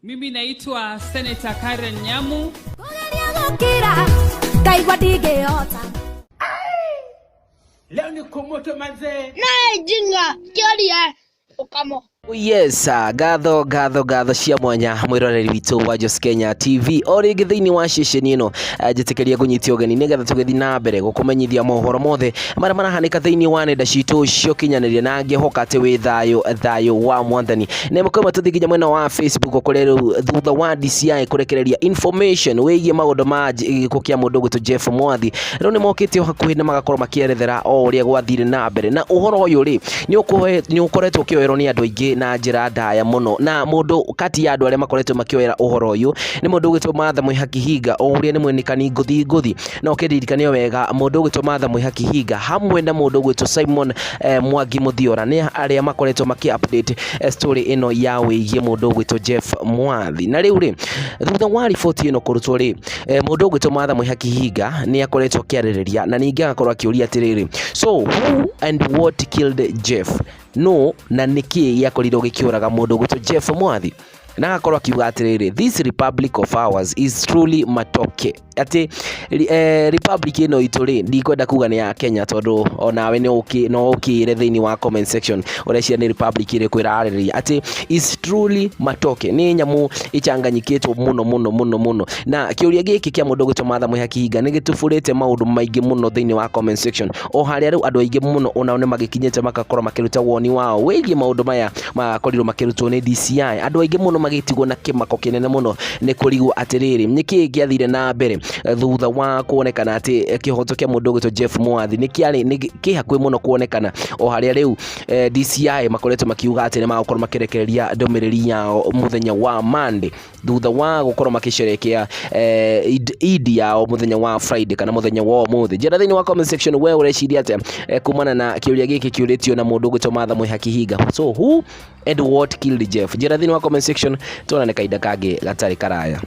Mimi naitwa Senator Karen Nyamu. Leo ni kumoto manze. Na jinga kiaria ukamo. Yes, gatho cia mwanya mwiroreri witu wa Jos Kenya TV ori githini wa ceceni ino njitikeria gunyitio geni nigetha tugethi na mbere gukumenyithia mohoro mothe mara marahanika thiini wa nenda citu cio kinyaniria na ngihoka ati wi thayo wa mwathani ne mukoma tuthiginya mwena wa Facebook kuri riu thutha wa DCI kurekereria information wigie maundu ma gukia mundu gwitu Jeff Mwathi riu ni mokite hakuhi na magakorwo makierethera o uria gwathire na mbere na uhoro uyu ri ni ukoretwo kioerwo ni andu aingi na njira ndaya muno na mundu kati ya andu aria makoretwo makioera uhoro uyu ni mundu gwitwo Matha Mwihaki Hinga o uria ni mwenikani nguthi na ukiririkania wega mundu gwitwo Matha Mwihaki Hinga hamwe na mundu gwitwo Simon Mwangi Muthiora ni aria makoretwo maki-update story ino ya wigie mundu gwitwo Jeff Mwathi na riu ri thutha wa report ino kurutwo ri mundu gwitwo Matha Mwihaki Hinga ni akoretwo kiaririria na ningi agakorwo akiuria atiriri so who and what killed Jeff no na niki yakorirwo gikiuraga mundu gwitwo Jeff Mwathi na akorwo akiuga atiriri this republic of ours is truly matoke ati republic ino ituri ndikwenda kuga ni ya Kenya tondu onawe no ukire thiini wa comment section urecia ni republic ire kwirariria ati is truly matoke ni nyamu ichanganyikitwo muno na kiuria giki kia mundu gwitwo Matha Mwihaki Hinga ni gitufurite maundu maingi muno thiini wa comment section o haria riu andu aingi muno ona ne magikinyete makakorwo makiruta woni wao wigie maundu maya makorirwo makirutwo ni DCI andu aingi muno magitigwo na kimako kinene muno ni kurigwo atiriri niki giathire na mbere thutha wa kuonekana ati kihoto kia mundu gwitwo Jeff Mwathi ni kihakwe muno kuonekana o haria riu DCI makoretwo makiuga ati ni magokorwo makirekereria ndomereri yao muthenya wa Monday thutha wa gukorwo makisherekea Eid yao muthenya wa Friday kana muthenya wa umuthi njira thiini wa comment section we ureciria ati kumana na kiuria giki kiuritio na mundu gwitwo Matha Mwihaki Hinga so who and what killed Jeff njira thiini wa comment section tuonane kaida kage gatari karaya.